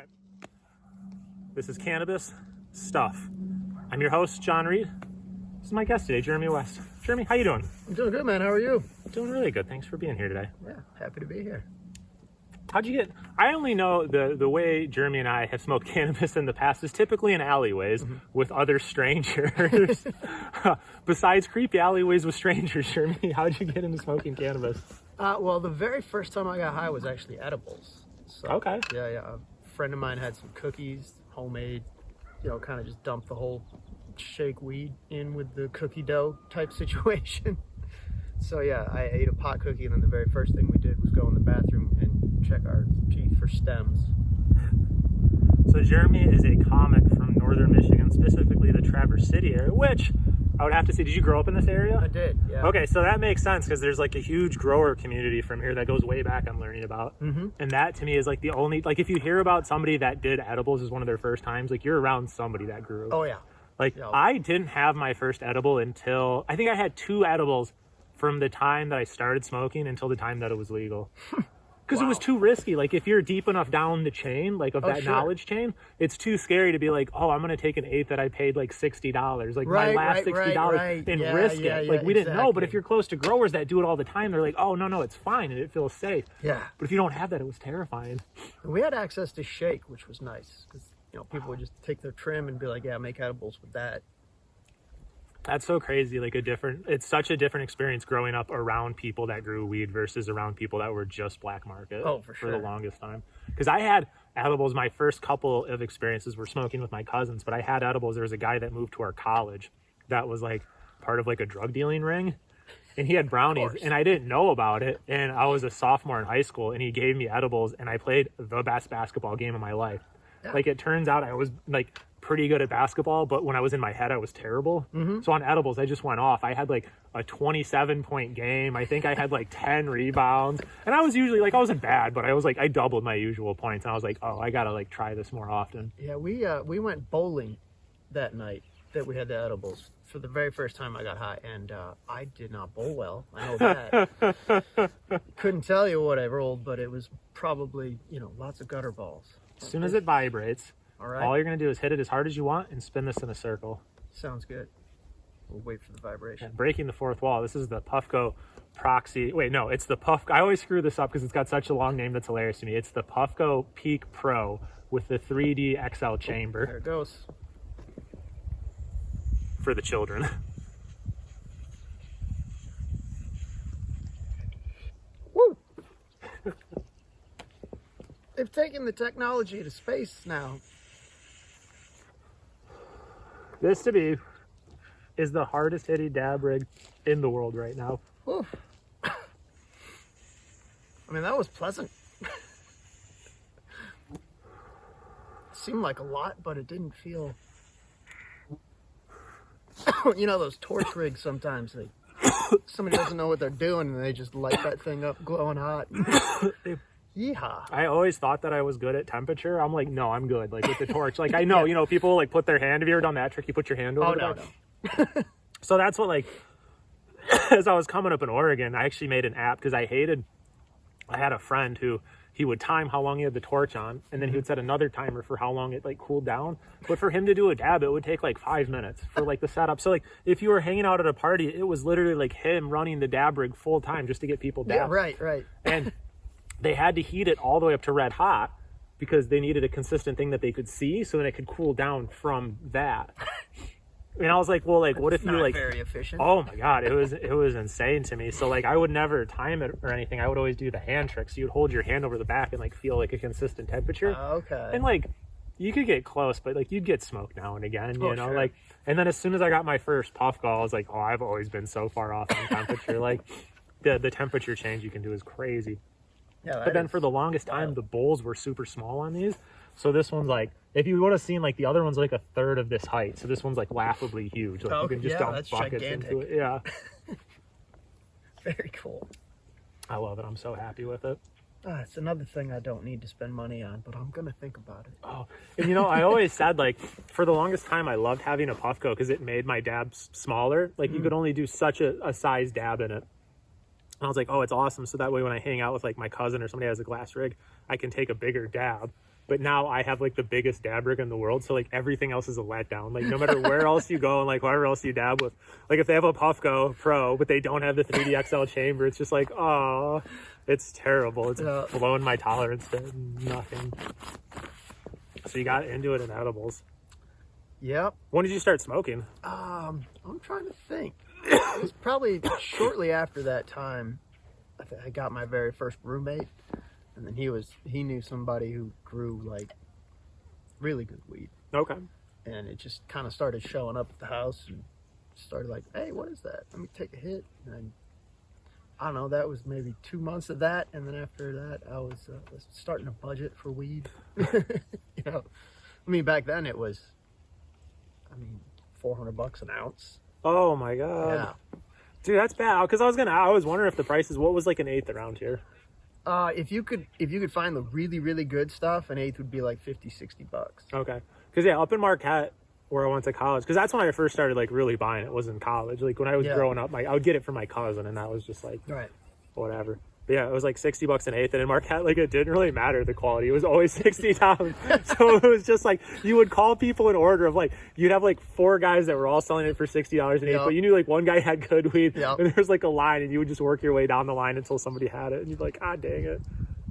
right. This is Cannabis Stuff. I'm your host, John Reed. This is my guest today, Jeremy West. Jeremy, how you doing? I'm doing good, man. How are you? Doing really good. Thanks for being here today. Yeah, happy to be here. How'd you get... I only know the way Jeremy and I have smoked cannabis in the past is typically in alleyways with other strangers. Besides creepy alleyways with strangers, Jeremy, how'd you get into smoking cannabis? Well, the very first time I got high was actually edibles. So, Okay. Yeah. A friend of mine had some cookies, homemade, kind of just dumped the whole shake weed in with the cookie dough type situation. So yeah, I ate a pot cookie, and then the very first thing we did was go in the bathroom and check our teeth for stems. So Jeremy is a comic from northern Michigan, specifically the Traverse City area, which I would have to say, did you grow up in this area? I did, yeah. Okay, so that makes sense because there's like a huge grower community from here that goes way back I'm learning about. And that to me is like the only, like if you hear about somebody that did edibles as one of their first times, like you're around somebody that grew. Oh yeah. Like I didn't have my first edible until, I think I had 2 edibles from the time that I started smoking until the time that it was legal. Because it was too risky. Like if you're deep enough down the chain, like of that knowledge chain, it's too scary to be like, oh, I'm going to take an eighth that I paid like $60. Like my last $60 and risk it. Like we didn't know, but if you're close to growers that do it all the time, they're like, oh, no, it's fine. And it feels safe. Yeah. But if you don't have that, it was terrifying. We had access to shake, which was nice because, people would just take their trim and be like, yeah, make edibles with that. That's so crazy. Like it's such a different experience growing up around people that grew weed versus around people that were just black market. Oh, for sure. For the longest time. Because I had edibles, my first couple of experiences were smoking with my cousins, but I had edibles. There was a guy that moved to our college that was like part of like a drug dealing ring. And he had brownies and I didn't know about it. And I was a sophomore in high school and he gave me edibles and I played the best basketball game of my life. Yeah. Like it turns out I was like pretty good at basketball, but when I was in my head, I was terrible. So on edibles, I just went off. I had like a 27-point game. I think I had like 10 rebounds. And I was usually like, I wasn't bad, but I was like, I doubled my usual points. And I was like, oh, I got to like try this more often. Yeah, we went bowling that night that we had the edibles for the very first time I got high. And I did not bowl well. I know that. Couldn't tell you what I rolled, but it was probably, lots of gutter balls. As soon as it vibrates, all you're going to do is hit it as hard as you want and spin this in a circle. Sounds good. We'll wait for the vibration. And breaking the fourth wall. This is the Puffco Proxy. Wait, no, it's the Puffco. I always screw this up because it's got such a long name that's hilarious to me. It's the Puffco Peak Pro with the 3D XL chamber. There it goes. For the children. Woo! They've taken the technology to space now. This to me is the hardest hitting dab rig in the world right now. Whew. I mean, that was pleasant. Seemed like a lot, but it didn't feel... those torch rigs sometimes, somebody doesn't know what they're doing and they just light that thing up glowing hot. Yeehaw. I always thought that I was good at temperature. I'm like, no, I'm good. Like with the torch. Like I know, people like put their hand. Have you ever done that trick? You put your hand over no. So that's what like, as I was coming up in Oregon, I actually made an app because I had a friend who he would time how long he had the torch on, and then he would set another timer for how long it like cooled down. But for him to do a dab, it would take like 5 minutes for like the setup. So like if you were hanging out at a party, it was literally like him running the dab rig full time just to get people dabbed. Yeah, right. And they had to heat it all the way up to red hot because they needed a consistent thing that they could see so that it could cool down from that. And I was like, well, like, what if you like, very efficient. Oh my God, it was insane to me. So like, I would never time it or anything. I would always do the hand trick. So you'd hold your hand over the back and like feel like a consistent temperature. Okay. And like, you could get close, but like you'd get smoked now and again, you know, sure. like, and then as soon as I got my first puff call, I was like, oh, I've always been so far off on temperature. Like the temperature change you can do is crazy. Yeah, but then for the longest time, the bowls were super small on these. So this one's like, if you would have seen like the other one's like a third of this height. So this one's like laughably huge. Like you can just dump buckets into it. Yeah. Very cool. I love it. I'm so happy with it. It's another thing I don't need to spend money on, but I'm going to think about it. Oh, and I always said like for the longest time, I loved having a Puffco because it made my dabs smaller. Like you could only do such a size dab in it. And I was like, oh, it's awesome. So that way when I hang out with like my cousin or somebody who has a glass rig, I can take a bigger dab. but now I have like the biggest dab rig in the world, so like everything else is a letdown. Like no matter where else you go and like wherever else you dab with, like if they have a Puffco Pro but they don't have the 3D XL chamber, it's just like, oh, it's terrible. It's blowing my tolerance to nothing. So you got into it in edibles. Yep. When did you start smoking? I'm trying to think. It was probably shortly after that time. I got my very first roommate, and then he knew somebody who grew like really good weed. Okay. And it just kind of started showing up at the house and started like, hey, what is that? Let me take a hit. And I don't know, that was maybe 2 months of that, and then after that I was starting to budget for weed. You know, I mean, back then it was, $400 an ounce. Oh my god. Yeah. Dude, that's bad. Because I was wondering if the prices, what was like an eighth around here? If you could find the really, really good stuff, an eighth would be like $50-$60. Okay. Because yeah, up in Marquette, where I went to college, because that's when I first started like really buying it, was in college. Like when I was growing up, I would get it from my cousin, and that was just like, right, whatever. But yeah, it was like $60 an eighth, and in Marquette, like it didn't really matter the quality. It was always $60. So it was just like you would call people in order of like you'd have like 4 guys that were all selling it for $60 an eighth, but you knew like one guy had good weed, and there was like a line, and you would just work your way down the line until somebody had it, and you'd be like, ah, dang it.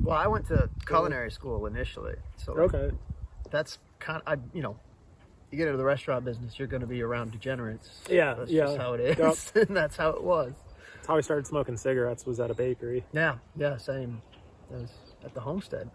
Well, I went to culinary school initially, so okay, that's kind of you get into the restaurant business, you're going to be around degenerates. Yeah, that's just how it is, and that's how it was. That's how I started smoking cigarettes, was at a bakery. Yeah, same. That was at the homestead.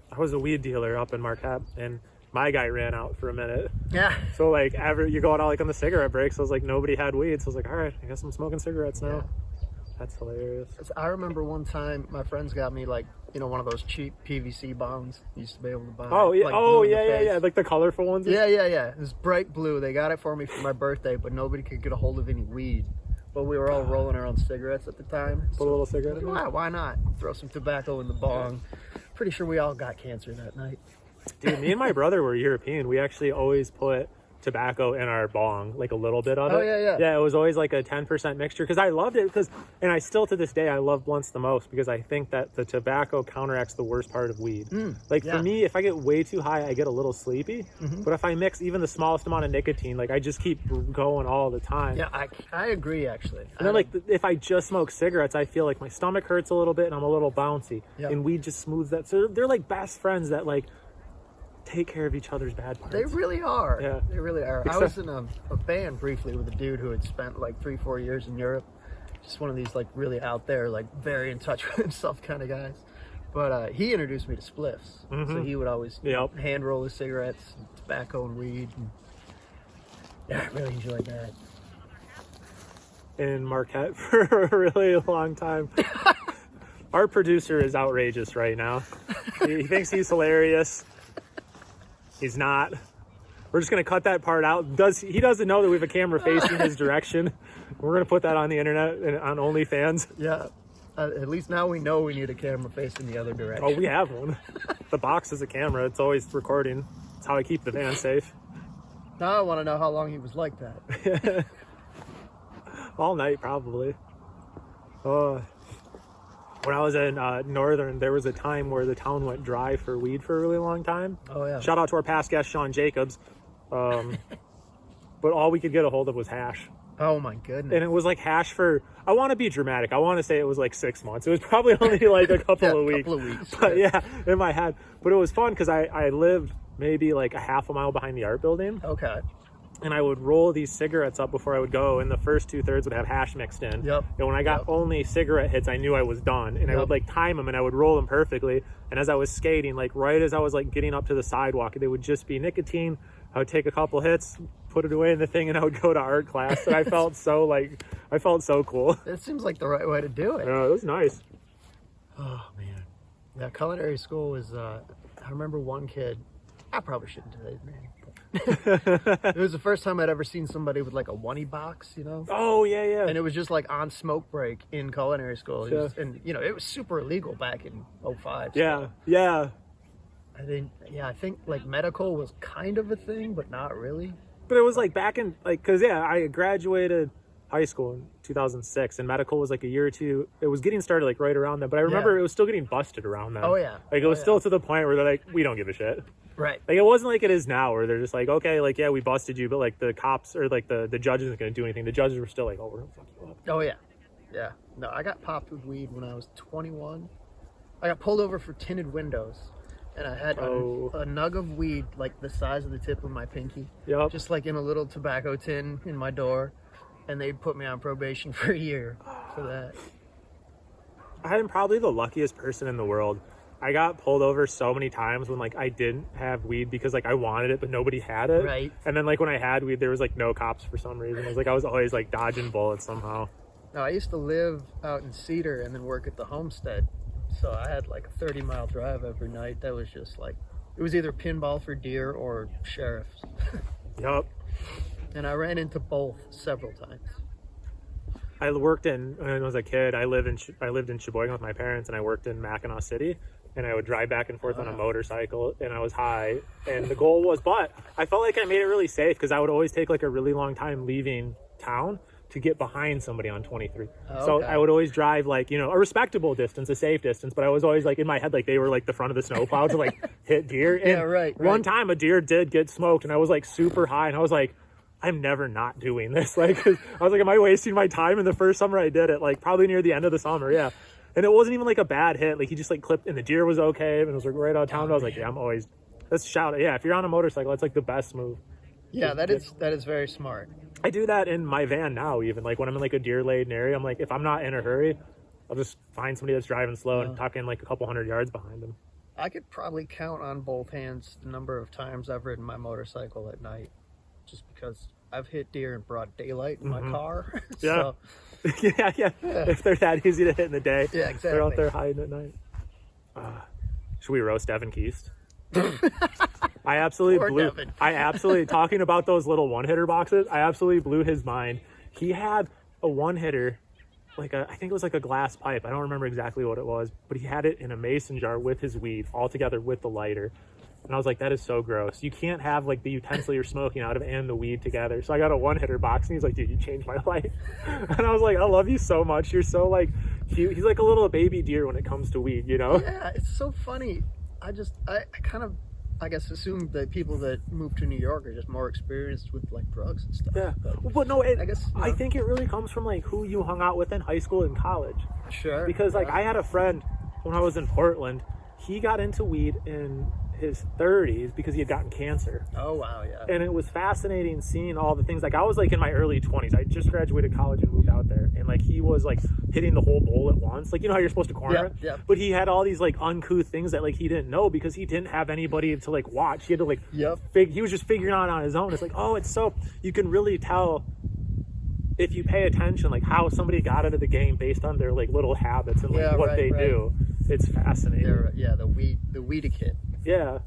I was a weed dealer up in Marquette, and my guy ran out for a minute. Yeah. So like you're going out like on the cigarette breaks, so I was like, nobody had weed, so I was like, all right, I guess I'm smoking cigarettes now. Yeah. That's hilarious. I remember one time my friends got me like, one of those cheap PVC bongs you used to be able to buy. Oh yeah, like yeah, like the colorful ones. Yeah. It was bright blue. They got it for me for my birthday, but nobody could get a hold of any weed. But we were all rolling our own cigarettes at the time. Put a little cigarette in there? Why not? Throw some tobacco in the bong. Pretty sure we all got cancer that night. Dude, me and my brother were European. We actually always put tobacco in our bong, like a little bit of it. Oh, yeah. Yeah, it was always like a 10% mixture because I loved it and I still to this day, I love blunts the most because I think that the tobacco counteracts the worst part of weed. For me, if I get way too high, I get a little sleepy. But if I mix even the smallest amount of nicotine, like I just keep going all the time. Yeah, I agree actually. And then if I just smoke cigarettes, I feel like my stomach hurts a little bit and I'm a little bouncy. Yep. And weed just smooths that. So they're like best friends that like take care of each other's bad parts. They really are. Yeah. They really are. I was in a band briefly with a dude who had spent like 3-4 years in Europe. Just one of these like really out there, like very in touch with himself kind of guys. But he introduced me to spliffs. So he would always hand roll his cigarettes, and tobacco and weed. And I really enjoyed that. In Marquette for a really long time. Our producer is outrageous right now. He thinks he's hilarious. He's not. We're just going to cut that part out. He doesn't know that we have a camera facing his direction. We're going to put that on the internet and on OnlyFans. Yeah. At least now we know we need a camera facing the other direction. Oh, we have one. The box is a camera. It's always recording. It's how I keep the van safe. Now I want to know how long he was like that. All night, probably. When I was in Northern, there was a time where the town went dry for weed for a really long time. Oh, yeah. Shout out to our past guest, Sean Jacobs. But all we could get a hold of was hash. Oh, my goodness. And it was like hash for, I want to be dramatic. I want to say it was like 6 months. It was probably only like a couple of weeks. But yeah, in my head. But it was fun because I lived maybe like a half a mile behind the art building. Okay. And I would roll these cigarettes up before I would go, and the first 2/3 would have hash mixed in. Yep. And when I got only cigarette hits, I knew I was done. And I would like time them, and I would roll them perfectly. And as I was skating, like right as I was like getting up to the sidewalk, they would just be nicotine. I would take a couple hits, put it away in the thing, and I would go to art class. And I felt so cool. It seems like the right way to do it. Yeah, it was nice. Oh man, yeah. Culinary school was. I remember one kid. I probably shouldn't tell his name. It was the first time I'd ever seen somebody with like a oney box, Oh yeah. And it was just like on smoke break in culinary school. And it was super illegal back in 2005. So. Yeah. I think like medical was kind of a thing, but not really. But it was like back in like, cause I graduated. high school in 2006, and medical was like a year or two. It was getting started like right around then, but I remember it was still getting busted around then. Oh yeah. Like it was still to the point where they're like, we don't give a shit. Right. Like it wasn't like it is now, where they're just like, okay, like yeah, we busted you, but like the cops or like the judge isn't going to do anything. The judges were still like, oh, we're gonna fuck you up. Oh yeah. Yeah. No, I got popped with weed when I was 21. I got pulled over for tinted windows, and I had a nug of weed like the size of the tip of my pinky. Yep. Just like in a little tobacco tin in my door, and they put me on probation for a year for that. I'm probably the luckiest person in the world. I got pulled over so many times when like I didn't have weed because like I wanted it but nobody had it. Right. And then like when I had weed there was like no cops for some reason. It was like I was always like dodging bullets somehow. No, I used to live out in Cedar and then work at the homestead. So I had like a 30-mile drive every night. That was just like, it was either pinball for deer or sheriffs. Yep. And I ran into both several times. I worked in, when I was a kid, I lived in Sheboygan with my parents, and I worked in Mackinac City, and I would drive back and forth on a motorcycle, and I was high, and the goal was, but I felt like I made it really safe because I would always take like a really long time leaving town to get behind somebody on 23. So I would always drive like, you know, a respectable distance, a safe distance, but I was always like in my head, like they were like the front of the snowplow to like hit deer. And yeah, right. One time a deer did get smoked, and I was like super high, and I was like, I'm never not doing this. Like, I was like, am I wasting my time? And the first summer I did it, like probably near the end of the summer. Yeah. And it wasn't even like a bad hit. Like he just like clipped, and the deer was okay. And it was like right out of town. I was like, yeah, I'm always, let's shout it. Yeah. If you're on a motorcycle, that's like the best move. Yeah. That is very smart. I do that in my van now, even like when I'm in like a deer laden area, I'm like, if I'm not in a hurry, I'll just find somebody that's driving slow and tuck in like a couple 100 yards behind them. I could probably count on both hands the number of times I've ridden my motorcycle at night, just because I've hit deer in broad daylight in my car. Yeah. yeah. If they're that easy to hit in the day, yeah, exactly. They're out there hiding at night. Should we roast Evan Keast? I absolutely talking about those little one-hitter boxes, I absolutely blew his mind. He had a one-hitter, I think it was like a glass pipe. I don't remember exactly what it was, but he had it in a mason jar with his weed all together with the lighter. And I was like, that is so gross. You can't have like the utensil you're smoking out of and the weed together. So I got a one-hitter box, and he's like, dude, you changed my life. And I was like, I love you so much. You're so like, he's like a little baby deer when it comes to weed, you know? Yeah, it's so funny. I kind of, I guess, assume that people that move to New York are just more experienced with like drugs and stuff. Yeah, but no, I think it really comes from like who you hung out with in high school and college. Sure. Because like I had a friend when I was in Portland, he got into weed in his 30s because he had gotten cancer. Oh wow, yeah. And it was fascinating seeing all the things. Like I was like in my early 20s. I just graduated college and moved out there, and like he was like hitting the whole bowl at once. Like, you know how you're supposed to corner it? Yeah. But he had all these like uncouth things that like he didn't know because he didn't have anybody to like watch. He had to like he was just figuring out on his own. It's like, oh, it's so, you can really tell if you pay attention like how somebody got into the game based on their like little habits and like what they do. It's fascinating. The weed kid. Yeah,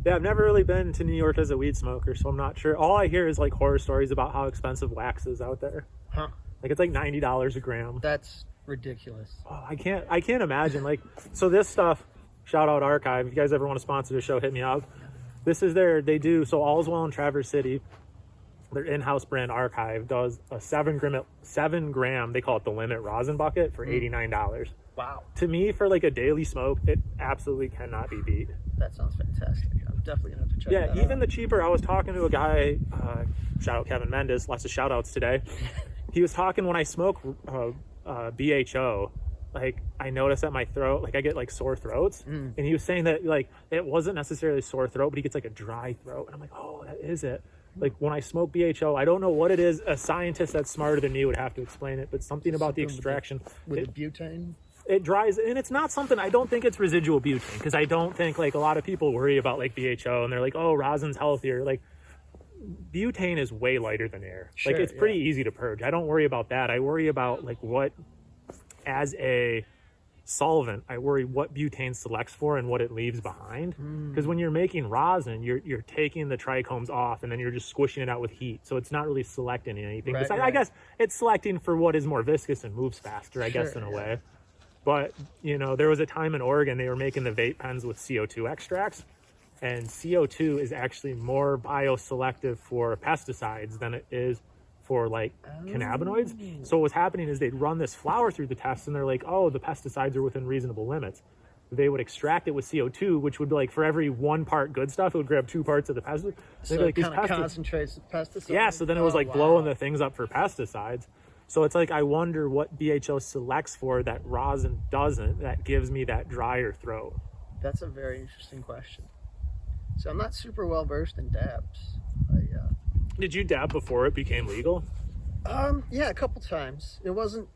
I've never really been to New York as a weed smoker, so I'm not sure. All I hear is like horror stories about how expensive wax is out there. Huh? Like it's like $90 a gram. That's ridiculous. Oh, I can't imagine. Like, so this stuff, shout out Archive. If you guys ever want to sponsor the show, hit me up. This is they do, so All's Well in Traverse City, their in-house brand Archive does a 7 gram, they call it the limit rosin bucket for $89. Wow. To me, for like a daily smoke, it absolutely cannot be beat. That sounds fantastic. I'm definitely gonna have to check that out. Yeah, even the cheaper. I was talking to a guy, shout out Kevin Mendes, lots of shout outs today. He was talking, when I smoke BHO, like I notice that my throat, like I get like sore throats. And he was saying that like it wasn't necessarily sore throat, but he gets like a dry throat. And I'm like, oh, that is it. Like when I smoke BHO, I don't know what it is. A scientist that's smarter than me would have to explain it, but something about the extraction. With the butane? It dries, and it's not something, I don't think it's residual butane, because I don't think like a lot of people worry about like BHO and they're like, oh, rosin's healthier. Like butane is way lighter than air. Sure, like it's pretty easy to purge. I don't worry about that. I worry about like what, as a solvent, I worry what butane selects for and what it leaves behind. Because when you're making rosin, you're taking the trichomes off and then you're just squishing it out with heat. So it's not really selecting anything. Right, I guess it's selecting for what is more viscous and moves faster, I guess, in a way. But, you know, there was a time in Oregon they were making the vape pens with CO2 extracts, and CO2 is actually more bioselective for pesticides than it is for like cannabinoids. So what was happening is they'd run this flower through the test and they're like, oh, the pesticides are within reasonable limits. They would extract it with CO2, which would be like, for every 1 part good stuff, it would grab 2 parts of the pesticide. So it kind of concentrates the pesticide. Yeah, so then it was like blowing the things up for pesticides. So it's like, I wonder what BHO selects for that rosin doesn't, that gives me that drier throat. That's a very interesting question. So I'm not super well versed in dabs. Did you dab before it became legal? Yeah, a couple times. It wasn't.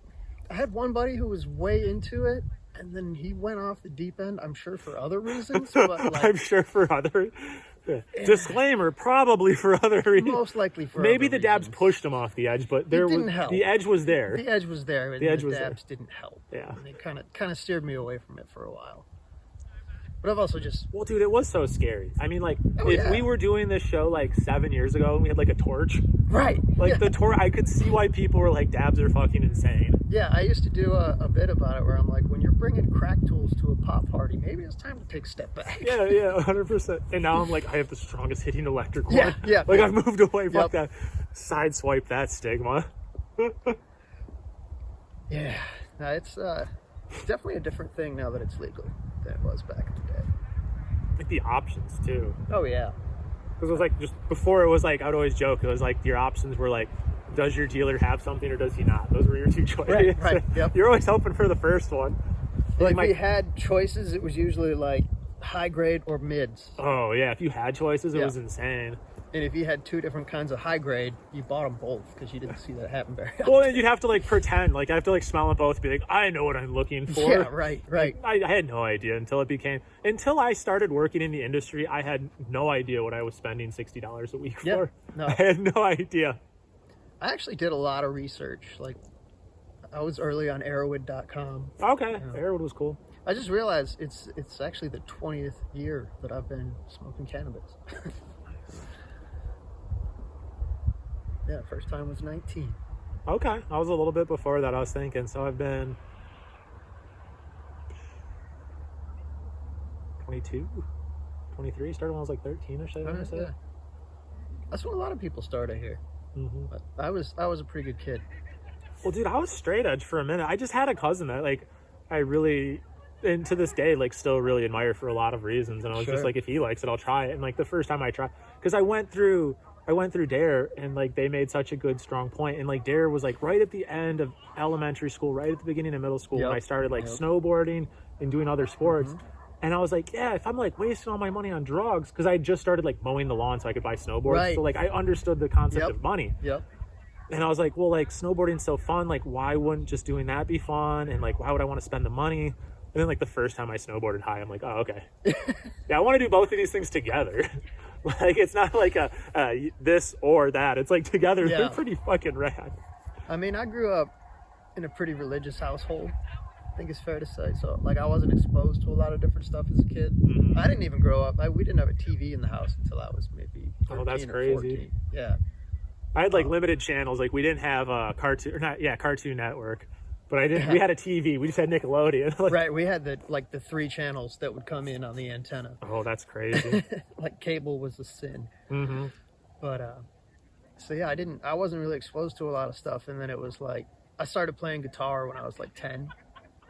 I had one buddy who was way into it, and then he went off the deep end. I'm sure for other reasons, but like, I'm sure for other. Disclaimer: probably for other reasons. Most likely for maybe other the dabs reasons. pushed him off the edge, but there didn't was help. the edge was there. The edge was there, and the dabs didn't help. Yeah, and they kind of steered me away from it for a while. But I've also just... Well, dude, it was so scary. I mean, like, if we were doing this show, like, 7 years ago, and we had, like, a torch. Right. Like, the torch, I could see why people were like, dabs are fucking insane. Yeah, I used to do a bit about it where I'm like, when you're bringing crack tools to a pop party, maybe it's time to take a step back. Yeah, 100%. And now I'm like, I have the strongest hitting electric one. Yeah. Like, I've moved away. Fuck that. Sideswipe that stigma. Yeah. No, it's definitely a different thing now that it's legal than it was back in the day. Like the options too. Oh yeah. Because it was like, just before it was like, I'd always joke, it was like your options were like, does your dealer have something or does he not? Those were your 2 choices. Right. Yep. You're always hoping for the first one. Like we had choices, it was usually like high grade or mids. Oh yeah, if you had choices, it was insane. And if you had 2 different kinds of high grade, you bought them both because you didn't see that happen very often. Well, then you'd have to like pretend, like I have to like smell them both and be like, I know what I'm looking for. Yeah, right. I had no idea until I started working in the industry. I had no idea what I was spending $60 a week for. No. I had no idea. I actually did a lot of research. Like I was early on Arrowwood.com. Okay, Arrowwood was cool. I just realized it's actually the 20th year that I've been smoking cannabis. Yeah, first time was 19. Okay, I was a little bit before that, I was thinking. So I've been 22, 23, started when I was like 13-ish, I want to say. Yeah. That's when a lot of people start, I hear. Mm-hmm. But I was a pretty good kid. Well, dude, I was straight edge for a minute. I just had a cousin that, like, I really, and to this day, like, still really admire for a lot of reasons. And I was just like, if he likes it, I'll try it. And, like, the first time I tried, because I went through DARE, and like they made such a good strong point, and like DARE was like right at the end of elementary school, right at the beginning of middle school, when I started like snowboarding and doing other sports. And I was like, yeah, if I'm like wasting all my money on drugs, because I just started like mowing the lawn so I could buy snowboards, so like I understood the concept of money. And I was like, well, like snowboarding's so fun, like why wouldn't just doing that be fun, and like why would I want to spend the money? And then like the first time I snowboarded high, I'm like, oh, okay. Yeah, I want to do both of these things together. Like, it's not like a this or that. It's like together. They're pretty fucking rad. I mean, I grew up in a pretty religious household, I think it's fair to say. So, like, I wasn't exposed to a lot of different stuff as a kid. I didn't even grow up. We didn't have a TV in the house until I was maybe 13 that's or crazy. 14. Yeah. I had, like, limited channels. Like, we didn't have a Cartoon Network. But we had a TV. We just had Nickelodeon. Like, right, we had the 3 channels that would come in on the antenna. Oh, that's crazy. Like cable was a sin. Mm-hmm. But so yeah, I wasn't really exposed to a lot of stuff, and then it was like I started playing guitar when I was like 10.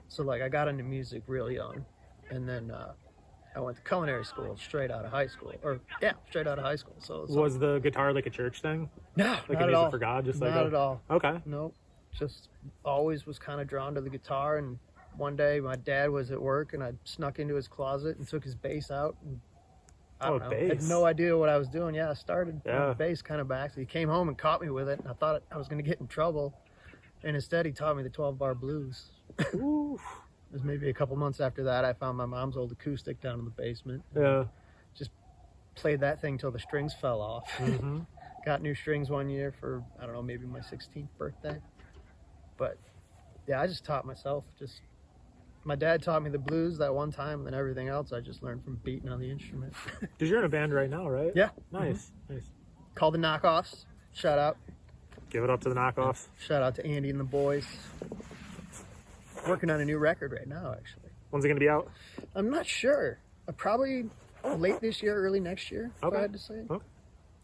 So like I got into music real young, and then I went to culinary school straight out of high school. So was the guitar like a church thing? No, like not a at all. For God, just like not at all. Okay. Nope. Just always was kind of drawn to the guitar, and one day my dad was at work and I snuck into his closet and took his bass out, and I don't know, had no idea what I was doing. I started the bass kind of back, so he came home and caught me with it, and I thought I was going to get in trouble, and instead he taught me the 12-bar blues. It was maybe a couple months after that I found my mom's old acoustic down in the basement. Just played that thing till the strings fell off. Got new strings one year for, I don't know, maybe my 16th birthday. But yeah, I just taught myself. Just my dad taught me the blues that one time, and then everything else I just learned from beating on the instrument. Because you're in a band right now, right? Yeah. Nice. Called the Knockoffs. Shout out. Give it up to the Knockoffs. Shout out to Andy and the boys. Working on a new record right now, actually. When's it gonna be out? I'm not sure. Probably late this year, early next year. If I had to say. Okay.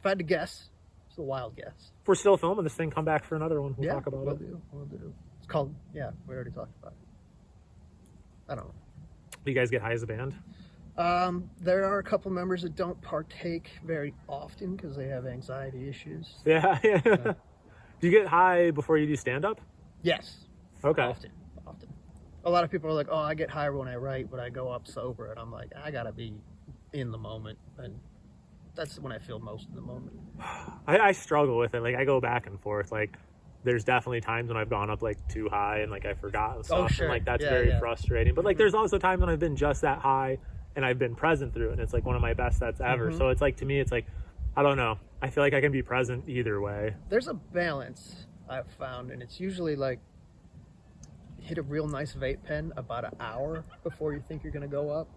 If I had to guess. It's a wild guess. If we're still filming this thing, come back for another one. We'll Yeah, talk about it. We'll do. It's called, yeah, we already talked about it. I don't know. Do you guys get high as a band? There are a couple members that don't partake very often because they have anxiety issues. Yeah. Do you get high before you do stand-up? Yes. Okay. Often. A lot of people are like, oh, I get high when I write, but I go up sober. And I'm like, I got to be in the moment. And that's when I feel most in the moment. I struggle with it. Like, I go back and forth. Like, there's definitely times when I've gone up, like, too high and, like, I forgot and stuff. Oh, sure. And, like, that's very frustrating. But, like, there's also times when I've been just that high and I've been present through it. And it's, like, one of my best sets ever. So it's, like, to me, it's, like, I don't know. I feel like I can be present either way. There's a balance I've found. And it's usually, like, hit a real nice vape pen about an hour before you think you're going to go up.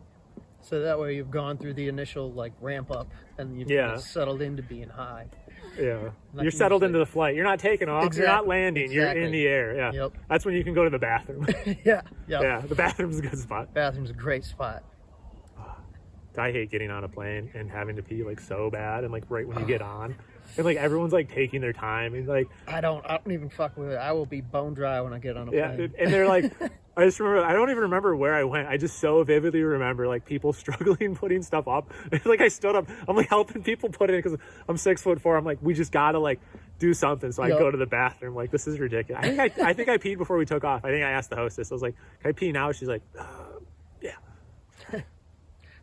So that way you've gone through the initial like ramp up and you've settled into being high. Yeah. You're settled into the flight. You're not taking off. Exactly. You're not landing. You're in the air. Yeah. Yep. That's when you can go to the bathroom. Yeah. Yeah. The bathroom's a good spot. Bathroom's a great spot. I hate getting on a plane and having to pee like so bad and like right when you get on. And like everyone's like taking their time and like I don't even fuck with it. I will be bone dry when I get on a plane. And they're like I just remember I don't even remember where I went. I just so vividly remember like people struggling putting stuff up. Like I stood up, I'm like helping people put it in because I'm 6'4". I'm like, we just gotta like do something. So I go to the bathroom. Like this is ridiculous. I think I peed before we took off. I think I asked the hostess. I was like, can I pee now? She's like, yeah.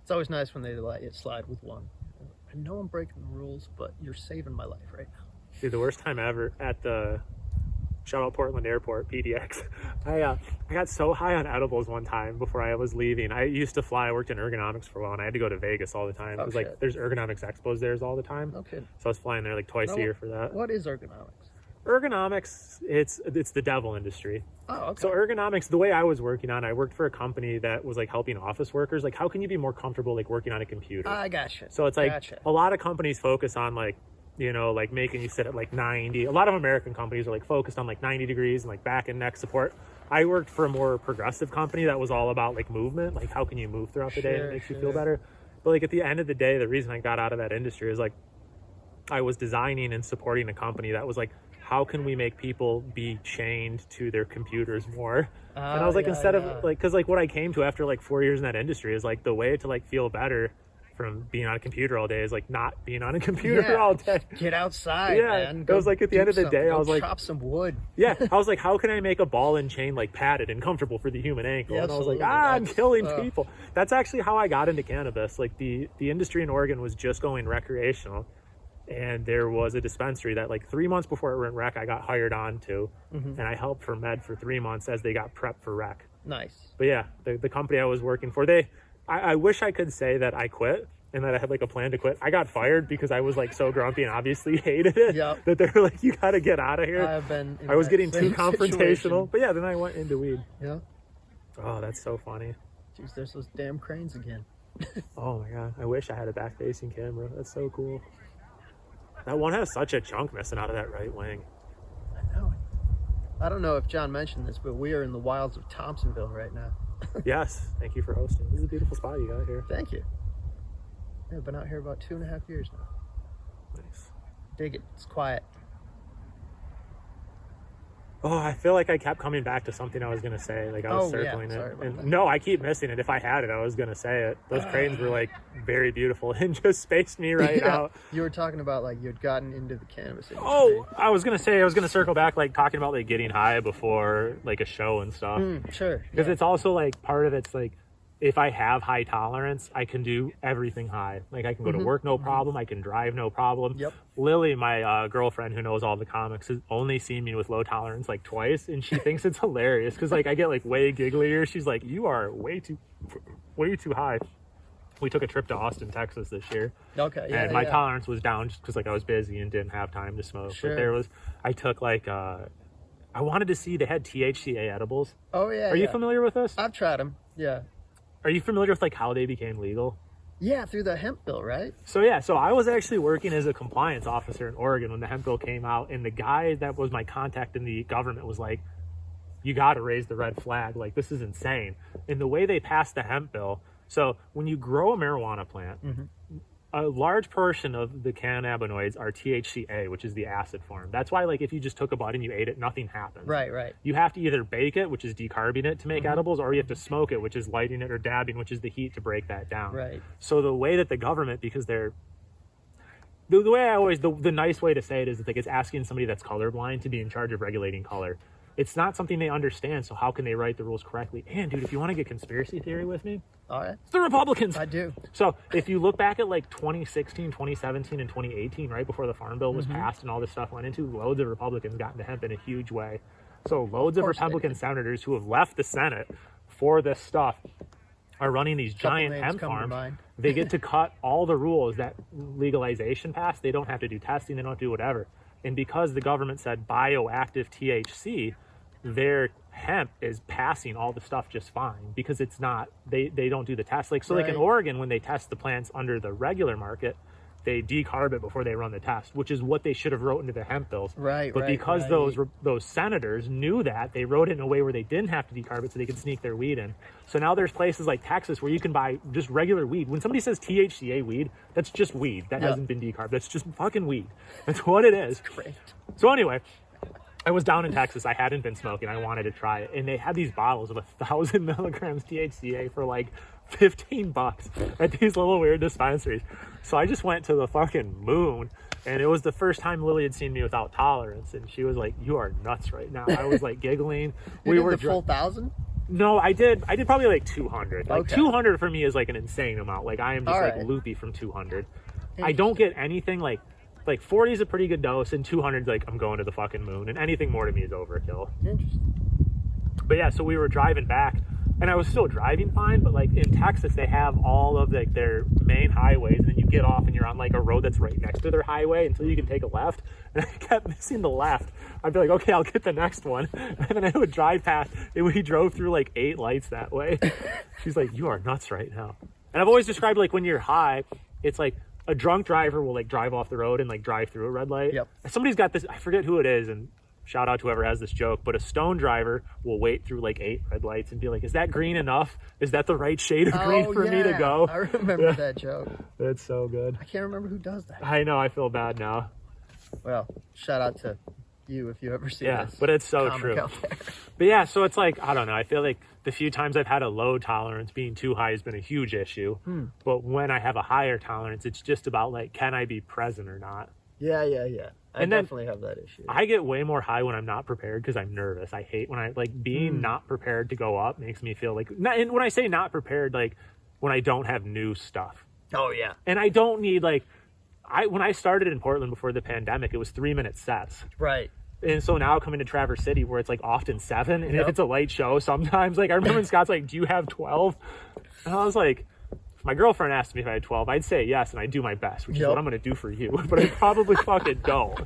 It's always nice when they let it slide with one. I know I'm breaking the rules, but you're saving my life right now. Dude, the worst time ever at the shout out Portland Airport, PDX. I got so high on edibles one time before I was leaving. I used to fly. I worked in ergonomics for a while, and I had to go to Vegas all the time. It was like there's ergonomics expos there all the time. Okay. So I was flying there like twice a year for that. What is ergonomics? Ergonomics, it's the devil industry. Oh, okay. So ergonomics, the way I was working on, I worked for a company that was like helping office workers. Like, how can you be more comfortable like working on a computer? I gotcha. So it's like a lot of companies focus on like, you know, like making you sit at like 90. A lot of American companies are like focused on like 90 degrees and like back and neck support. I worked for a more progressive company that was all about like movement. Like, how can you move throughout the day and it makes you feel better? But like at the end of the day, the reason I got out of that industry is like I was designing and supporting a company that was like, how can we make people be chained to their computers more? And I was like, instead of like, cause like what I came to after like 4 years in that industry is like the way to like feel better from being on a computer all day is like not being on a computer all day. Get outside, man. It was like at the end of the day, I was like, chop some wood. I was like, how can I make a ball and chain like padded and comfortable for the human ankle? And I was like, I'm killing people. That's actually how I got into cannabis. Like the industry in Oregon was just going recreational. And there was a dispensary that like 3 months before it went rec, I got hired on to, and I helped for med for 3 months as they got prepped for rec. Nice. But yeah, the company I was working for, I wish I could say that I quit and that I had like a plan to quit. I got fired because I was like so grumpy and obviously hated it that they were like, you got to get out of here. I was getting too confrontational, but yeah, then I went into weed. Yeah. Oh, that's so funny. Jeez, there's those damn cranes again. Oh my God. I wish I had a back facing camera. That's so cool. That one has such a chunk missing out of that right wing. I know. I don't know if John mentioned this, but we are in the wilds of Thompsonville right now. Yes. Thank you for hosting. This is a beautiful spot you got here. Thank you. I've been out here about 2.5 years now. Nice. Dig it. It's quiet. Oh, I feel like I kept coming back to something I was going to say. Like I was circling it. And no, I keep missing it. If I had it, I was going to say it. Those cranes were like very beautiful and just spaced me right out. You were talking about like you'd gotten into the cannabis industry. Oh, I was going to circle back, like talking about like getting high before like a show and stuff. Sure. Because it's also like part of it's like, if I have high tolerance, I can do everything high. Like I can go to work, no problem. I can drive, no problem. Yep. Lily, my girlfriend who knows all the comics, has only seen me with low tolerance like twice, and she thinks it's hilarious because like I get like way gigglier. She's like, "You are way too high." We took a trip to Austin, Texas this year. Okay. Yeah. And my tolerance was down just because like I was busy and didn't have time to smoke. Sure. But I took like I wanted to see they had THCA edibles. Oh yeah. Are you familiar with this? I've tried them. Yeah. Are you familiar with like how they became legal? Yeah, through the hemp bill, right? So I was actually working as a compliance officer in Oregon when the hemp bill came out, and the guy that was my contact in the government was like, you got to raise the red flag. Like, this is insane. And the way they passed the hemp bill, so when you grow a marijuana plant, a large portion of the cannabinoids are THCA, which is the acid form. That's why, like, if you just took a bud and you ate it, nothing happens. Right. You have to either bake it, which is decarbing it to make edibles, or you have to smoke it, which is lighting it, or dabbing, which is the heat to break that down. Right. So the way that the government, because they're the way I always the nice way to say it is that, like, it's asking somebody that's colorblind to be in charge of regulating color. It's not something they understand, so how can they write the rules correctly? And, dude, if you want to get conspiracy theory with me, All right. it's the Republicans. I do. So if you look back at, like, 2016, 2017, and 2018, right before the Farm Bill was passed and all this stuff went into, loads of Republicans got into hemp in a huge way. So loads of Republican senators who have left the Senate for this stuff are running these giant hemp farms. They get to cut all the rules that legalization passed. They don't have to do testing. They don't do whatever. And because the government said bioactive THC, their hemp is passing all the stuff just fine because it's not, they don't do the test. Like, so like in Oregon, when they test the plants under the regular market, they decarb it before they run the test, which is what they should have wrote into the hemp bills. But because those senators knew that, they wrote it in a way where they didn't have to decarb it so they could sneak their weed in. So now there's places like Texas where you can buy just regular weed. When somebody says THCA weed, that's just weed. That hasn't been decarbed. That's just fucking weed. That's what it is. Great. So anyway, I was down in Texas. I hadn't been smoking. I wanted to try it. And they had these bottles of 1,000 milligrams THCA for like $15 at these little weird dispensaries. So I just went to the fucking moon. And it was the first time Lily had seen me without tolerance. And she was like, "You are nuts right now." I was like giggling. You did the full 1,000? No, I did probably like 200. Like 200 for me is like an insane amount. Like I am just like loopy from 200. I don't get anything like 40 is a pretty good dose, and 200 is like I'm going to the fucking moon, and anything more to me is overkill. Interesting. But yeah, so we were driving back, and I was still driving fine, but like in Texas, they have all of like their main highways, and then you get off and you're on like a road that's right next to their highway until you can take a left. And I kept missing the left. I'd be like, okay, I'll get the next one. And then I would drive past, and we drove through like 8 lights that way. She's like, "You are nuts right now." And I've always described like when you're high, it's like a drunk driver will like drive off the road and like drive through a red light. Yep. Somebody's got this, I forget who it is, and shout out to whoever has this joke, but a stone driver will wait through like 8 red lights and be like, "Is that green enough? Is that the right shade of green for me to go?" I remember that joke. That's so good. I can't remember who does that. I know, I feel bad now. Well, shout out to you if you ever see this. Yeah, but it's so true. But yeah, so it's like, I don't know, I feel like the few times I've had a low tolerance, being too high has been a huge issue. But when I have a higher tolerance, it's just about like, can I be present or not? Yeah. I definitely have that issue. I get way more high when I'm not prepared because I'm nervous. I hate when I like being not prepared to go up makes me feel like, and when I say not prepared, like when I don't have new stuff. Oh yeah. And I don't need like, when I started in Portland before the pandemic, it was 3-minute sets. Right. And so now coming to Traverse City where it's like often 7, and if it's a late show, sometimes like I remember when Scott's like, "Do you have 12?" And I was like, if my girlfriend asked me if I had 12, I'd say yes, and I do my best, which is what I'm going to do for you, but I probably fucking don't.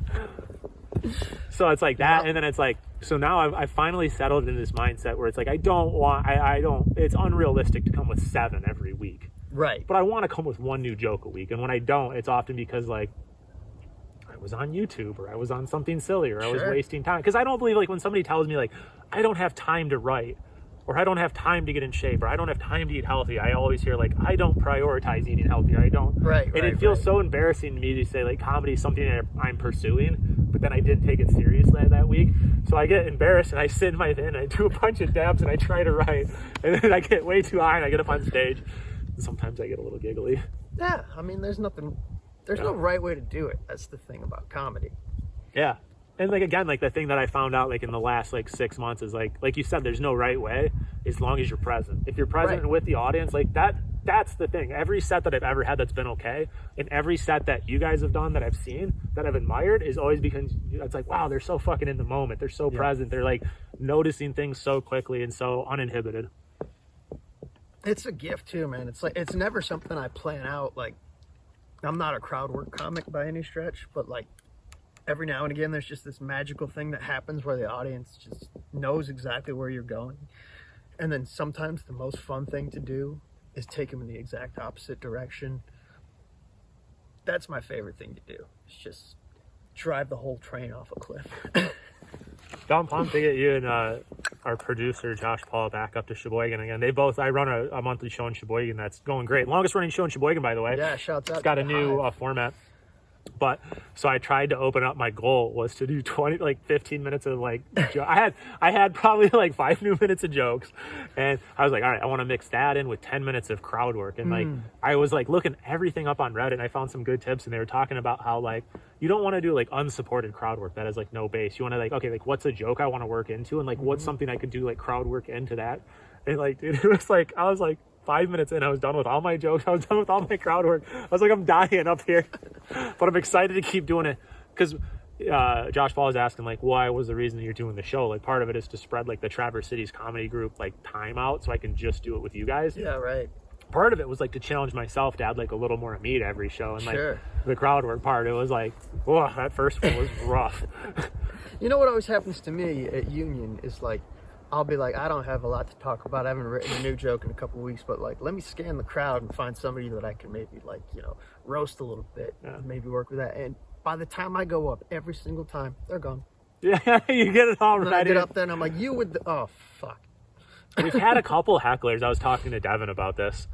So it's like that, and then it's like, so now I've finally settled in this mindset where it's like I don't, it's unrealistic to come with 7 every week. Right. But I want to come with 1 new joke a week, and when I don't, it's often because like I was on YouTube or I was on something silly or I was wasting time. Because I don't believe like when somebody tells me like I don't have time to write or I don't have time to get in shape or I don't have time to eat healthy, I always hear like I don't prioritize eating healthy. I don't. And it feels so embarrassing to me to say like comedy is something that I'm pursuing, but then I didn't take it seriously that week. So I get embarrassed and I sit in my van and I do a bunch of dabs and I try to write, and then I get way too high and I get up on stage. And sometimes I get a little giggly. Yeah, I mean, there's no right way to do it. That's the thing about comedy. Yeah. And like, again, like the thing that I found out like in the last like 6 months is like you said, there's no right way as long as you're present. If you're present and with the audience, like that's the thing. Every set that I've ever had that's been okay, and every set that you guys have done that I've seen, that I've admired, is always because it's like, wow, they're so fucking in the moment. They're so present. They're like noticing things so quickly and so uninhibited. It's a gift too, man. It's like, it's never something I plan out. Like, I'm not a crowd work comic by any stretch, but like every now and again, there's just this magical thing that happens where the audience just knows exactly where you're going. And then sometimes the most fun thing to do is take them in the exact opposite direction. That's my favorite thing to do. It's just drive the whole train off a cliff. I'm pumped to get you and our producer Josh Paul back up to Sheboygan again. I run a monthly show in Sheboygan that's going great. Longest running show in Sheboygan, by the way. Yeah, shouts out. It's got a new format. But so I tried to open up. My goal was to do 15 minutes of I had probably like 5 new minutes of jokes, and I was like, all right, I want to mix that in with 10 minutes of crowd work. And I was like looking everything up on Reddit, and I found some good tips, and they were talking about how like you don't want to do like unsupported crowd work that has like no base. You want to okay, what's a joke I want to work into, and like what's something I could do like crowd work into that. And like, dude, it was like I was like 5 minutes in, I was done with all my jokes. I was done with all my crowd work. I was like, I'm dying up here, but I'm excited to keep doing it because Josh Paul is asking like, why was the reason that you're doing the show? Like, part of it is to spread like the Traverse Cities comedy group like time out, so I can just do it with you guys. Yeah, right. Part of it was like to challenge myself to add like a little more of me to every show, and like the crowd work part, it was like, whoa, that first one was rough. You know what always happens to me at Union is like, I'll be like, I don't have a lot to talk about. I haven't written a new joke in a couple of weeks, but like, let me scan the crowd and find somebody that I can maybe like, roast a little bit, and maybe work with that. And by the time I go up, every single time, they're gone. Yeah, you get it all and then right. I get up there and I'm like, oh, fuck. We've had a couple hecklers. I was talking to Devin about this,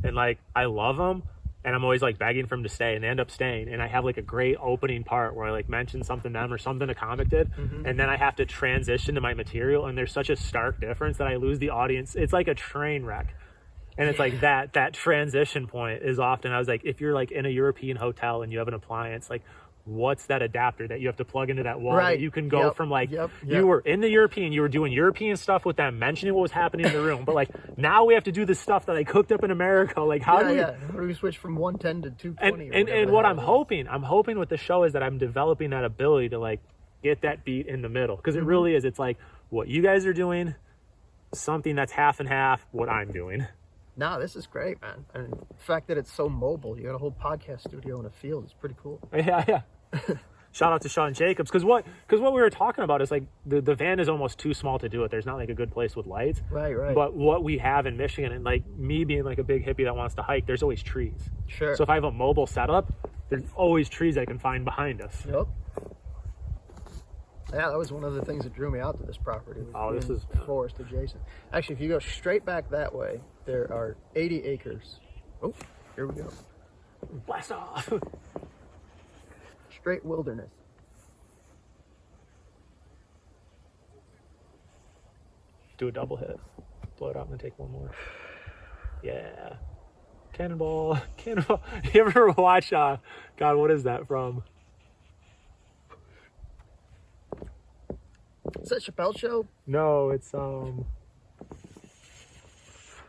and like, I love them. And I'm always like begging for them to stay, and they end up staying. And I have like a great opening part where I like mention something to them or something a comic did, and then I have to transition to my material. And there's such a stark difference that I lose the audience. It's like a train wreck. And it's like that transition point is often, I was like, if you're like in a European hotel and you have an appliance, like what's that adapter that you have to plug into that wall that you can go from like, you were in the European, you were doing European stuff with them, mentioning what was happening in the room. But like now we have to do the stuff that I cooked up in America. Like how do we switch from 110 to 220? And what I'm hoping with the show is that I'm developing that ability to like get that beat in the middle. Because it really is, it's like what you guys are doing, something that's half and half what I'm doing. No, this is great, man. And the fact that it's so mobile, you got a whole podcast studio in a field, it's pretty cool. Yeah. Shout out to Sean Jacobs, because what we were talking about is like the van is almost too small to do it. There's not like a good place with lights. Right. But what we have in Michigan, and like me being like a big hippie that wants to hike, there's always trees. Sure. So if I have a mobile setup, there's always trees I can find behind us. Yep. Yeah, that was one of the things that drew me out to this property. This is forest adjacent. Actually, if you go straight back that way, there are 80 acres. Oh, here we go. Blast off. Straight wilderness. Do a double hit. Blow it out and then take one more. Yeah. Cannonball. You ever watch, God, what is that from? Is that Chappelle Show? No, it's,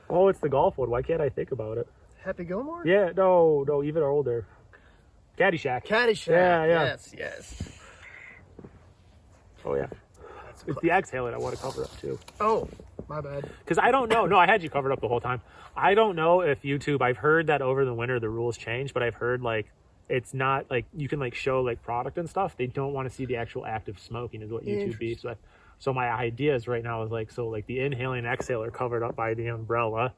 it's the golf one. Why can't I think about it? Happy Gilmore? Yeah, no, even older. Caddyshack. Yeah. Yes. Oh, yeah. It's the exhale that I want to cover up, too. Oh, my bad. Because I don't know. No, I had you covered up the whole time. I don't know if YouTube, I've heard that over the winter the rules change, but I've heard, like, it's not, like, you can, like, show, like, product and stuff. They don't want to see the actual act of smoking is what YouTube be. So my idea is right now is, like, so, like, the inhaling and exhale are covered up by the umbrella.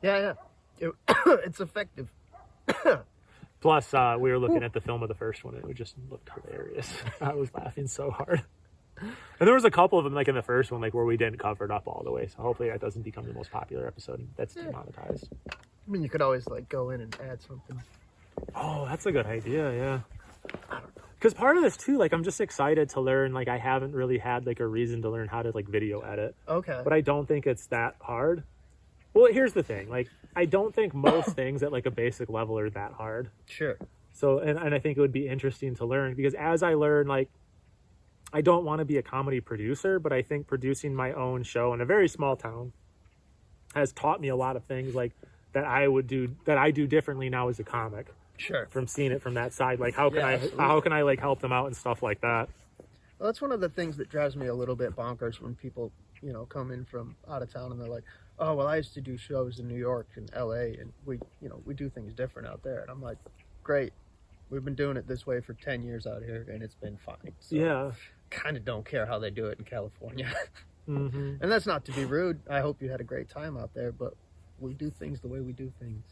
Yeah. It's effective. Plus, we were looking at the film of the first one, and it just looked hilarious. I was laughing so hard. And there was a couple of them, like in the first one, like where we didn't cover it up all the way. So hopefully that doesn't become the most popular episode that's demonetized. I mean, you could always like go in and add something. Oh, that's a good idea. Yeah. I don't know. Because part of this too, like I'm just excited to learn. Like I haven't really had like a reason to learn how to like video edit. Okay. But I don't think it's that hard. Well, here's the thing. Like I don't think most things at like a basic level are that hard. Sure. So, and I think it would be interesting to learn because as I learn, like, I don't want to be a comedy producer, but I think producing my own show in a very small town has taught me a lot of things like that I do differently now as a comic. Sure. From seeing it from that side, like how can I like help them out and stuff like that. Well, that's one of the things that drives me a little bit bonkers when people, come in from out of town and they're like, "Oh, well, I used to do shows in New York and LA and we do things different out there." And I'm like, "Great. We've been doing it this way for 10 years out here and it's been fine." So yeah. Kind of don't care how they do it in California. Mm-hmm. And that's not to be rude. I hope you had a great time out there, but we do things the way we do things.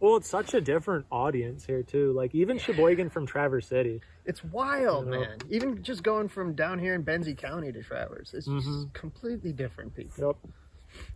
Well, it's such a different audience here too. Like even Sheboygan from Traverse City. It's wild, You know? man. Even just going from down here in Benzie County to Traverse, it's just completely different people. Yep.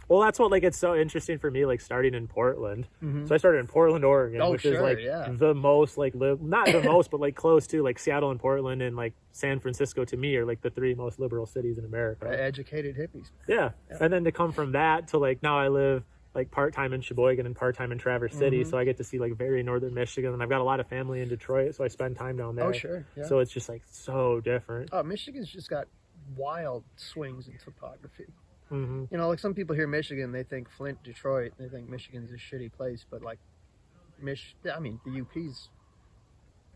Well, that's what, like, it's so interesting for me, like, starting in Portland. So I started in Portland, Oregon, which is, like, the most, like, not the most, but, like, close to, like, Seattle and Portland and, like, San Francisco, to me, are, like, the 3 most liberal cities in America. Educated hippies. Yeah. And then to come from that to, like, now I live, like, part-time in Sheboygan and part-time in Traverse City, so I get to see, like, very northern Michigan, and I've got a lot of family in Detroit, so I spend time down there. Oh, sure. Yeah. So it's just, like, so different. Oh, Michigan's just got wild swings in topography. Mm-hmm. You know, like some people hear Michigan, they think Flint, Detroit, they think Michigan's a shitty place, but like, I mean, the UP's,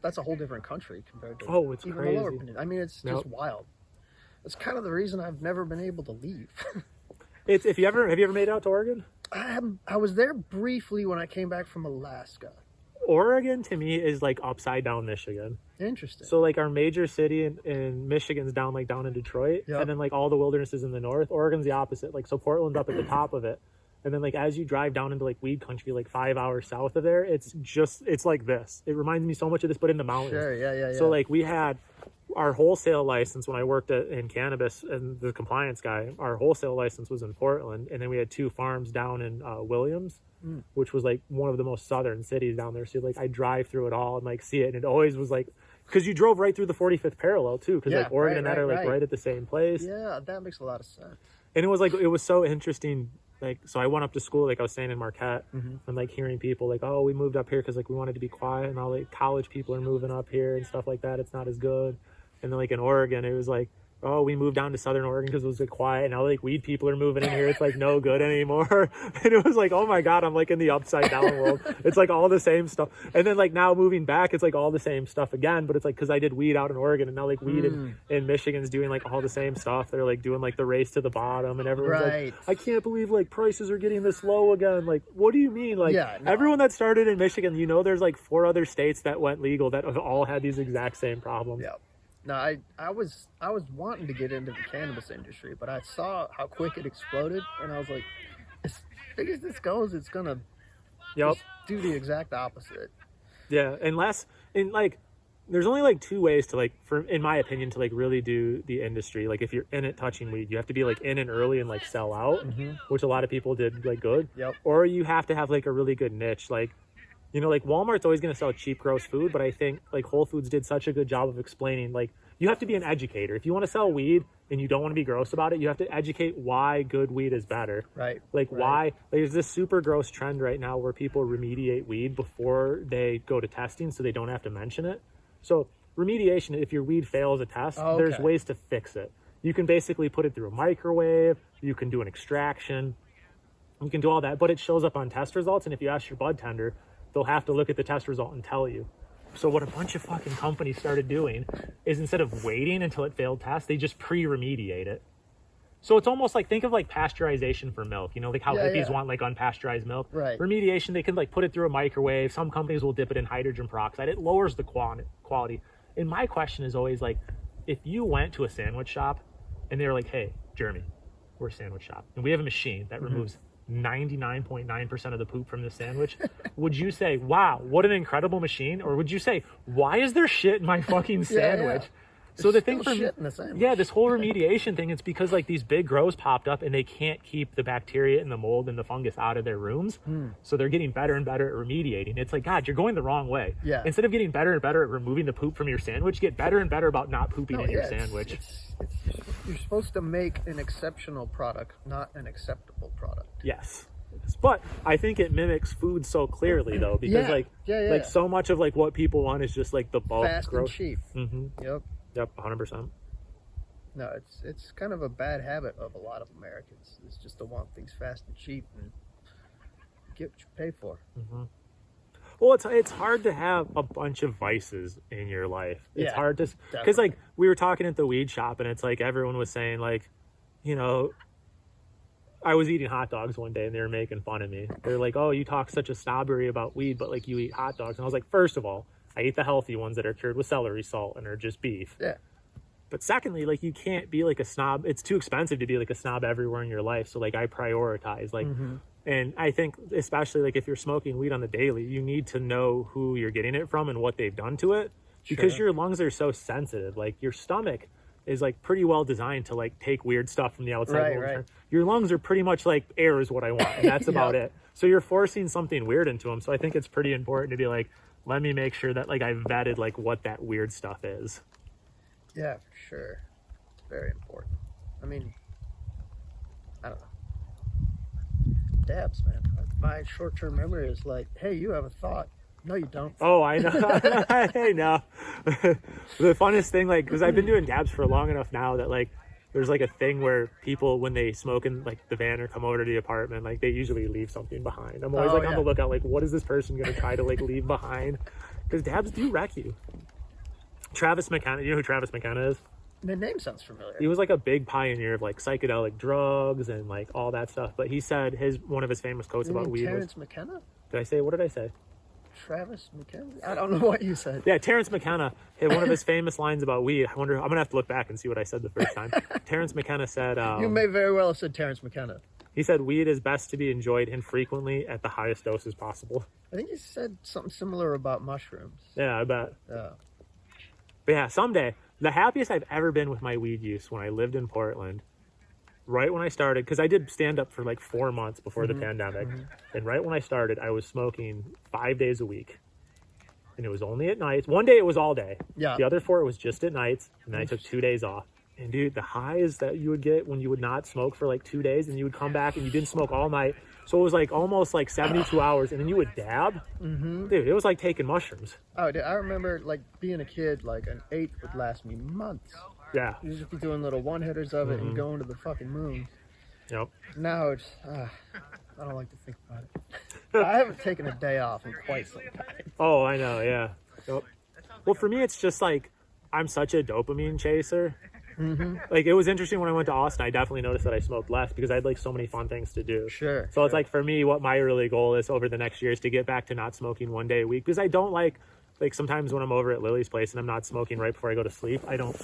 that's a whole different country compared to It's even crazy. the lower peninsula. I mean, it's just wild. It's kind of the reason I've never been able to leave. It's have you ever made it out to Oregon? I was there briefly when I came back from Alaska. Oregon to me is like upside down Michigan. Interesting. So like our major city in Michigan's down in Detroit, and then like all the wilderness is in the north. Oregon's the opposite. Like so Portland's up at the top of it, and then like as you drive down into like weed country, like 5 hours south of there, it's like this. It reminds me so much of this, but in the mountains. Sure. Yeah. So like we had our wholesale license when I worked in cannabis and the compliance guy. Our wholesale license was in Portland, and then we had 2 farms down in Williams. Which was like one of the most southern cities down there. So like I drive through it all and like see it, and it always was like, because you drove right through the 45th parallel too, because like Oregon and that are like right at the same place. Yeah, that makes a lot of sense. And it was so interesting. Like so I went up to school, like I was saying, in Marquette, and like hearing people like, oh, we moved up here because like we wanted to be quiet, and all like college people are moving up here and stuff like that. It's not as good. And then like in Oregon, it was like, oh, we moved down to Southern Oregon because it was like quiet, and now like weed people are moving in here. It's like no good anymore. And it was like, oh my God, I'm like in the upside down world. It's like all the same stuff. And then like now moving back, it's like all the same stuff again, but it's like because I did weed out in Oregon, and now like weed in Michigan's doing like all the same stuff. They're like doing like the race to the bottom, and everyone's like, I can't believe like prices are getting this low again. Like, what do you mean? Like everyone that started in Michigan, you know, there's like 4 other states that went legal that have all had these exact same problems. Yeah. No, I was wanting to get into the cannabis industry, but I saw how quick it exploded, and I was like, as big as this goes, it's gonna just do the exact opposite. Yeah, and like there's only like 2 ways to like, in my opinion, to like really do the industry. Like if you're in it touching weed, you have to be like in it early and like sell out, which a lot of people did like good. Or you have to have like a really good niche, like. You know, like Walmart's always going to sell cheap, gross food, but I think like Whole Foods did such a good job of explaining, like, you have to be an educator. If you want to sell weed and you don't want to be gross about it, you have to educate why good weed is better. Right. Like why, like, there's this super gross trend right now where people remediate weed before they go to testing so they don't have to mention it. So remediation, if your weed fails a test, there's ways to fix it. You can basically put it through a microwave, you can do an extraction, you can do all that, but it shows up on test results, and if you ask your bud tender, they'll have to look at the test result and tell you. So what a bunch of fucking companies started doing is instead of waiting until it failed tests, they just pre-remediate it. So it's almost like, think of like pasteurization for milk, you know, like how hippies want like unpasteurized milk. Right. Remediation, they can like put it through a microwave. Some companies will dip it in hydrogen peroxide. It lowers the quality. And my question is always like, if you went to a sandwich shop and they were like, hey, Jeremy, we're a sandwich shop, and we have a machine that removes 99.9% of the poop from the sandwich, would you say, wow, what an incredible machine? Or would you say, why is there shit in my fucking sandwich? So the thing for me, this whole remediation thing, it's because like these big grows popped up and they can't keep the bacteria and the mold and the fungus out of their rooms. So they're getting better and better at remediating. It's like, God, you're going the wrong way. Instead of getting better and better at removing the poop from your sandwich, get better and better about not pooping in your sandwich. You're supposed to make an exceptional product, not an acceptable product. Yes. But I think it mimics food so clearly, though, because like so much of like what people want is just like the bulk, fast and cheap. Yep, 100%. No, it's kind of a bad habit of a lot of Americans. It's just to want things fast and cheap and get what you pay for. Well, it's hard to have a bunch of vices in your life. It's hard to, because like we were talking at the weed shop, and it's like everyone was saying like, you know, I was eating hot dogs one day and they were making fun of me. They're like, oh, you talk such a snobbery about weed, but like you eat hot dogs. And I was like, first of all, I eat the healthy ones that are cured with celery salt and are just beef. But secondly, like you can't be like a snob. It's too expensive to be like a snob everywhere in your life. So like I prioritize like And I think especially like if you're smoking weed on the daily, you need to know who you're getting it from and what they've done to it, because your lungs are so sensitive. Like your stomach is like pretty well designed to like take weird stuff from the outside world. Right. Your lungs are pretty much like air is what I want, and that's about it. So you're forcing something weird into them. So I think it's pretty important to be like, let me make sure that like I vetted like what that weird stuff is. Yeah, for sure. Very important. I mean, I don't know. Dabs, man. My short-term memory is like, hey, you have a thought. No, you don't. Oh, I know. I know. The funnest thing, like, because I've been doing dabs for long enough now that like there's like a thing where people, when they smoke in like the van or come over to the apartment, like they usually leave something behind. I'm always on the lookout, like, what is this person going to try to like leave behind? Because dabs do wreck you. Travis McKenna, you know who Travis McKenna is? The name sounds familiar. He was like a big pioneer of like psychedelic drugs and like all that stuff. But he said one of his famous quotes about weed Terrence McKenna? Did I say, what did I say? Travis McKenna? I don't know what you said. Yeah, Terrence McKenna had one of his famous lines about weed. I'm going to have to look back and see what I said the first time. Terrence McKenna said... you may very well have said Terrence McKenna. He said, weed is best to be enjoyed infrequently at the highest doses possible. I think he said something similar about mushrooms. Yeah, I bet. Yeah. But yeah, someday, the happiest I've ever been with my weed use when I lived in Portland, right when I started, because I did stand up for like 4 months before the pandemic. And right when I started, I was smoking 5 days a week. And it was only at nights. One day it was all day. Yeah. The other 4 it was just at nights. And then I took 2 days off. And dude, the highs that you would get when you would not smoke for like 2 days and you would come back and you didn't smoke all night. So it was like almost like 72 hours, and then you would dab. Dude, it was like taking mushrooms. Oh, dude, I remember like being a kid, like an 8 would last me months. Yeah. You just be doing little one-hitters of it and going to the fucking moon. Yep. Now it's, I don't like to think about it. I haven't taken a day off in quite some time. Oh, I know, yeah. Yep. Well, for me, it's just like I'm such a dopamine chaser. Like it was interesting when I went to Austin. I definitely noticed that I smoked less because I had like so many fun things to do. Sure. So it's like for me, what my really goal is over the next year is to get back to not smoking 1 day a week, because I don't like sometimes when I'm over at Lily's place and I'm not smoking right before I go to sleep, I don't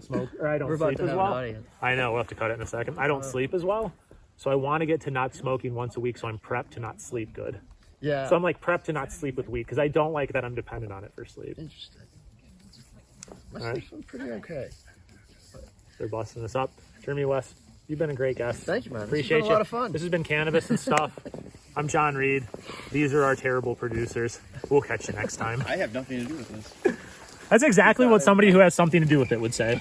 smoke, or I don't We're about sleep to as have well. an audience. I know, we'll have to cut it in a second. I don't sleep as well. So I want to get to not smoking once a week, so I'm prepped to not sleep good. Yeah. So I'm like prepped to not sleep with weed because I don't like that I'm dependent on it for sleep. Interesting. My All right. sleep's been pretty okay. They're busting us up. Jeremy West, you've been a great guest. Thank you, man. Appreciate This has been a lot of fun. This has been Cannabis and Stuff. I'm John Reed. These are our terrible producers. We'll catch you next time. I have nothing to do with this. That's exactly what somebody who has something to do with it would say.